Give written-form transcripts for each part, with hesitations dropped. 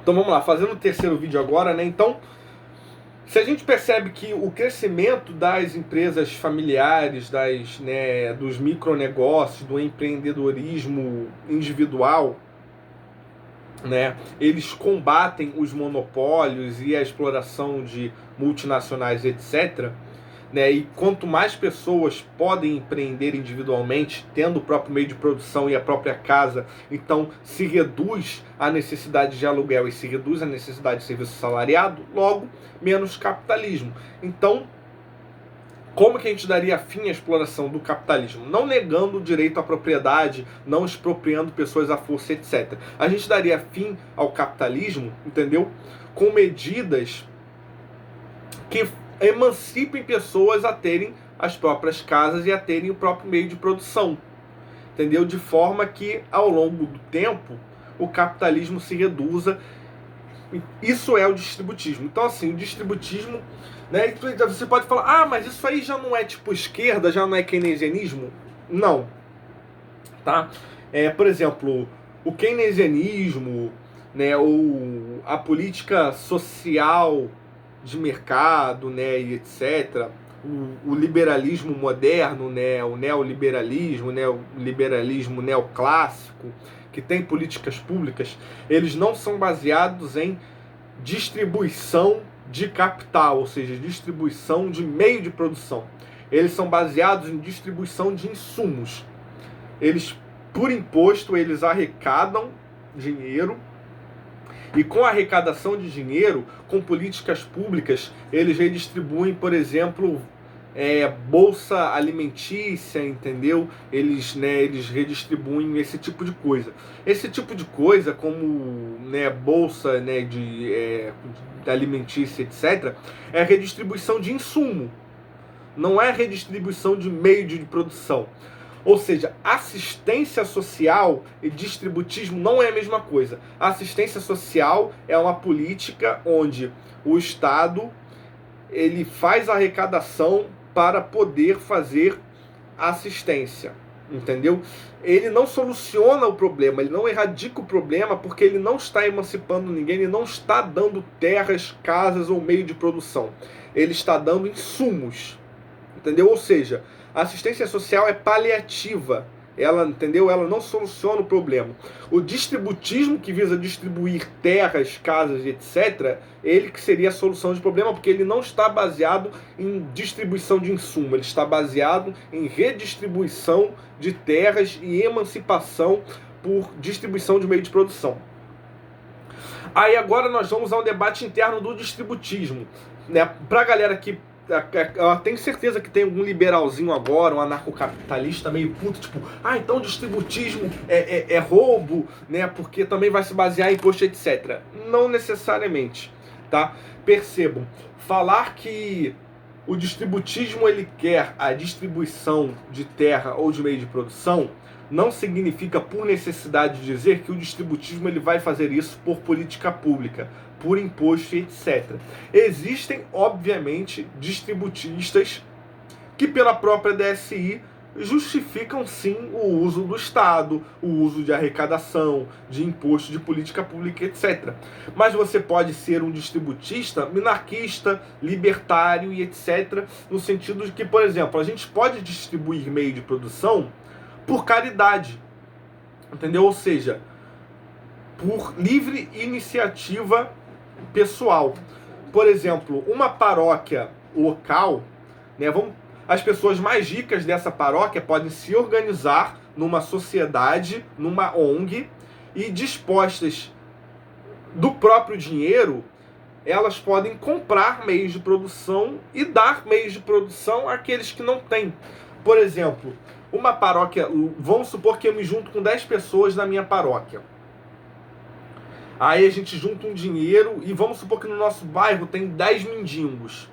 Então vamos lá, fazendo o terceiro vídeo agora, né? Então, se a gente percebe que o crescimento das empresas familiares, dos micronegócios, do empreendedorismo individual, né, eles combatem os monopólios e a exploração de multinacionais, etc., né, e quanto mais pessoas podem empreender individualmente, tendo o próprio meio de produção e a própria casa, então se reduz a necessidade de aluguel e se reduz a necessidade de serviço salariado, logo, menos capitalismo. Então, como que a gente daria fim à exploração do capitalismo? Não negando o direito à propriedade, não expropriando pessoas à força, etc. A gente daria fim ao capitalismo, entendeu? Com medidas que emancipem pessoas a terem as próprias casas e a terem o próprio meio de produção, entendeu? De forma que, ao longo do tempo, o capitalismo se reduza. Isso é o distributismo. Então, assim, o distributismo, né? Você pode falar, mas isso aí já não é tipo esquerda, já não é keynesianismo? Não, tá? Por exemplo, o keynesianismo, né? Ou a política social de mercado, né, e etc., o liberalismo moderno, né, o neoliberalismo, né, o liberalismo neoclássico, que tem políticas públicas, eles não são baseados em distribuição de capital, ou seja, distribuição de meio de produção. Eles são baseados em distribuição de insumos. Eles, por imposto, eles arrecadam dinheiro, e com a arrecadação de dinheiro, com políticas públicas, eles redistribuem, por exemplo, bolsa alimentícia, entendeu? Eles redistribuem esse tipo de coisa. Esse tipo de coisa, como bolsa de alimentícia, etc., é redistribuição de insumo, não é redistribuição de meio de produção. Ou seja, assistência social e distributismo não é a mesma coisa. Assistência social é uma política onde o Estado ele faz arrecadação para poder fazer assistência, entendeu? Ele não soluciona o problema, ele não erradica o problema porque ele não está emancipando ninguém, ele não está dando terras, casas ou meio de produção. Ele está dando insumos, entendeu? Ou seja, a assistência social é paliativa. Ela, entendeu? Ela não soluciona o problema. O distributismo, que visa distribuir terras, casas, etc., ele que seria a solução de problema, porque ele não está baseado em distribuição de insumo, ele está baseado em redistribuição de terras e emancipação por distribuição de meio de produção. Aí agora nós vamos ao debate interno do distributismo, né? Para a galera que eu tenho certeza que tem algum liberalzinho agora, um anarcocapitalista meio puto, tipo, então o distributismo é roubo, né? Porque também vai se basear em imposto, etc. Não necessariamente, tá? Percebam, falar que o distributismo ele quer a distribuição de terra ou de meio de produção não significa por necessidade dizer que o distributismo ele vai fazer isso por política pública, por imposto e etc. Existem, obviamente, distributistas que pela própria DSI justificam sim o uso do Estado, o uso de arrecadação, de imposto, de política pública, etc. Mas você pode ser um distributista minarquista, libertário e etc. No sentido de que, por exemplo, a gente pode distribuir meio de produção por caridade, entendeu? Ou seja, por livre iniciativa pessoal. Por exemplo, uma paróquia local, né, as pessoas mais ricas dessa paróquia podem se organizar numa sociedade, numa ONG, e dispostas do próprio dinheiro, elas podem comprar meios de produção e dar meios de produção àqueles que não têm. Por exemplo, uma paróquia, vamos supor que eu me junto com 10 pessoas na minha paróquia. Aí a gente junta um dinheiro e vamos supor que no nosso bairro tem 10 mendigos,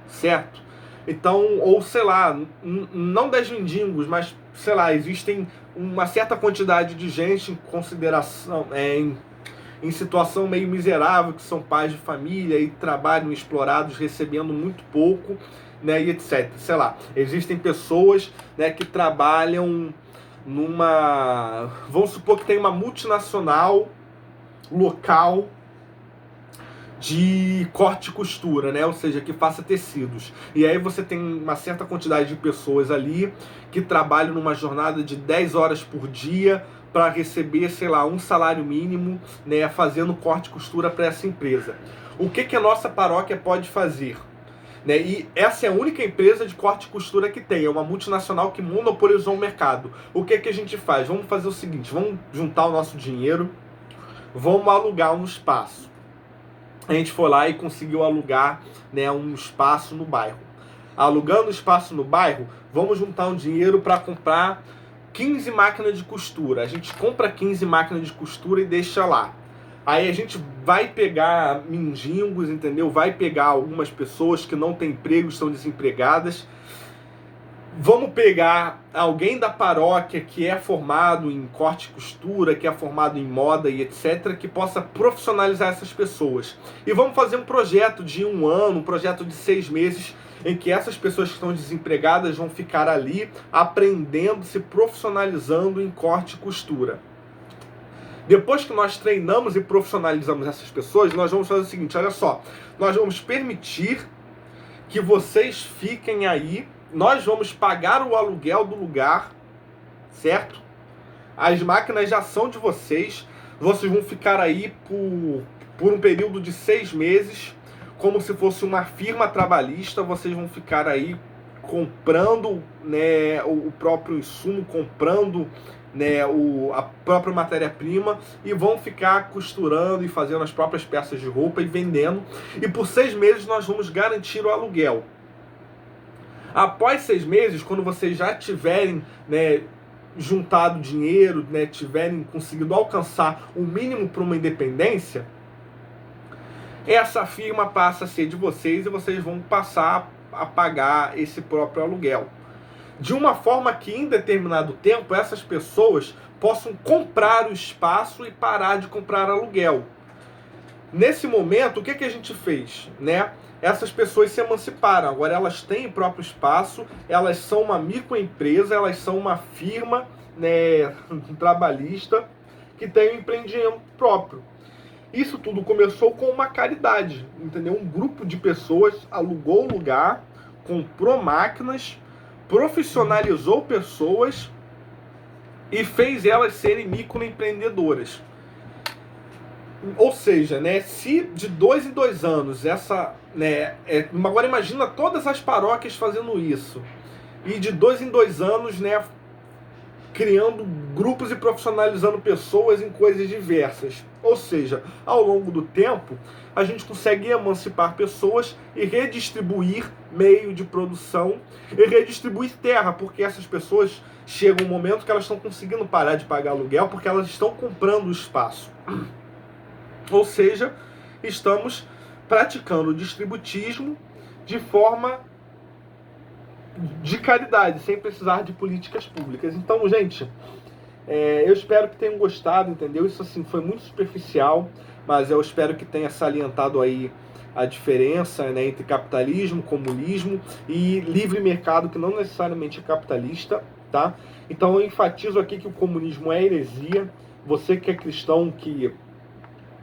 certo? Então, ou sei lá, não 10 mendigos, mas sei lá, existem uma certa quantidade de gente em consideração, em situação meio miserável, que são pais de família e trabalham explorados, recebendo muito pouco, né, e etc. Sei lá, existem pessoas, né, que trabalham numa... Vamos supor que tem uma multinacional local de corte e costura, né? Ou seja, que faça tecidos. E aí você tem uma certa quantidade de pessoas ali que trabalham numa jornada de 10 horas por dia para receber, sei lá, um salário mínimo, né, fazendo corte e costura para essa empresa. O que a nossa paróquia pode fazer? Né? E essa é a única empresa de corte e costura que tem, é uma multinacional que monopolizou o mercado. O que a gente faz? Vamos fazer o seguinte, vamos juntar o nosso dinheiro, vamos alugar um espaço. A gente foi lá e conseguiu alugar, né, um espaço no bairro. Alugando o espaço no bairro, vamos juntar um dinheiro para comprar 15 máquinas de costura. A gente compra 15 máquinas de costura e deixa lá. Aí a gente vai pegar mendigos, entendeu? Vai pegar algumas pessoas que não têm emprego, estão desempregadas. Vamos pegar alguém da paróquia que é formado em corte e costura, que é formado em moda e etc., que possa profissionalizar essas pessoas. E vamos fazer um projeto de 1 ano, um projeto de 6 meses, em que essas pessoas que estão desempregadas vão ficar ali aprendendo, se profissionalizando em corte e costura. Depois que nós treinamos e profissionalizamos essas pessoas, nós vamos fazer o seguinte, olha só, nós vamos permitir que vocês fiquem aí, nós vamos pagar o aluguel do lugar, certo? As máquinas já são de vocês, vocês vão ficar aí por um período de 6 meses, como se fosse uma firma trabalhista, vocês vão ficar aí comprando, né, o próprio insumo, comprando, né, a própria matéria-prima e vão ficar costurando e fazendo as próprias peças de roupa e vendendo. E por 6 meses nós vamos garantir o aluguel. Após 6 meses, quando vocês já tiverem, né, juntado dinheiro, né, tiverem conseguido alcançar o mínimo para uma independência, essa firma passa a ser de vocês e vocês vão passar a pagar esse próprio aluguel. De uma forma que em determinado tempo essas pessoas possam comprar o espaço e parar de comprar aluguel. Nesse momento, o que a gente fez, né? Essas pessoas se emanciparam, agora elas têm o próprio espaço, elas são uma microempresa, elas são uma firma, né, trabalhista que tem um empreendimento próprio. Isso tudo começou com uma caridade, entendeu? Um grupo de pessoas alugou o lugar, comprou máquinas, profissionalizou pessoas e fez elas serem microempreendedoras. Ou seja, né, se de 2 em 2 anos essa, né, agora imagina todas as paróquias fazendo isso, e de 2 em 2 anos, né, criando grupos e profissionalizando pessoas em coisas diversas. Ou seja, ao longo do tempo, a gente consegue emancipar pessoas e redistribuir meio de produção e redistribuir terra, porque essas pessoas chegam um momento que elas estão conseguindo parar de pagar aluguel porque elas estão comprando o espaço. Ou seja, estamos praticando o distributismo de forma de caridade, sem precisar de políticas públicas. Então, gente, eu espero que tenham gostado, entendeu? Isso assim foi muito superficial, mas eu espero que tenha salientado aí a diferença, né, entre capitalismo, comunismo e livre mercado, que não necessariamente é capitalista, tá? Então eu enfatizo aqui que o comunismo é heresia. Você que é cristão, que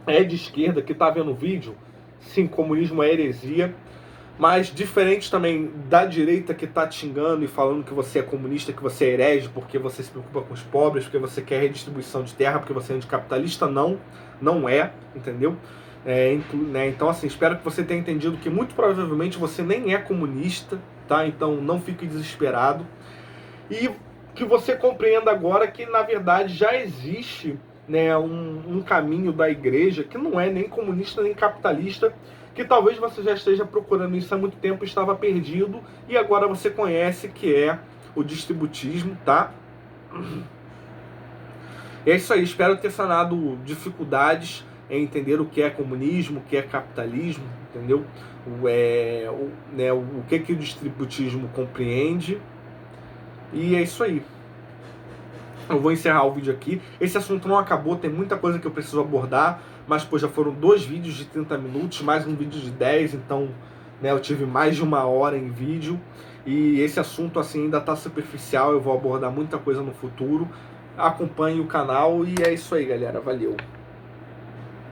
é de esquerda, que está vendo o vídeo, sim, comunismo é heresia. Mas diferente também da direita que está te xingando e falando que você é comunista, que você é herege, porque você se preocupa com os pobres, porque você quer redistribuição de terra, porque você é anticapitalista, não é, entendeu? Né? Então, assim, espero que você tenha entendido que muito provavelmente você nem é comunista, tá? Então não fique desesperado. E que você compreenda agora que, na verdade, já existe, né, um caminho da igreja que não é nem comunista nem capitalista, que talvez você já esteja procurando isso há muito tempo, estava perdido, e agora você conhece, que é o distributismo, tá? É isso aí, espero ter sanado dificuldades em entender o que é comunismo, o que é capitalismo, entendeu? O que o distributismo compreende. E é isso aí. Eu vou encerrar o vídeo aqui. Esse assunto não acabou, tem muita coisa que eu preciso abordar, mas pô, já foram 2 vídeos de 30 minutos, mais um vídeo de 10, então, né, eu tive mais de 1 hora em vídeo. E esse assunto assim ainda está superficial, eu vou abordar muita coisa no futuro. Acompanhe o canal e é isso aí, galera. Valeu!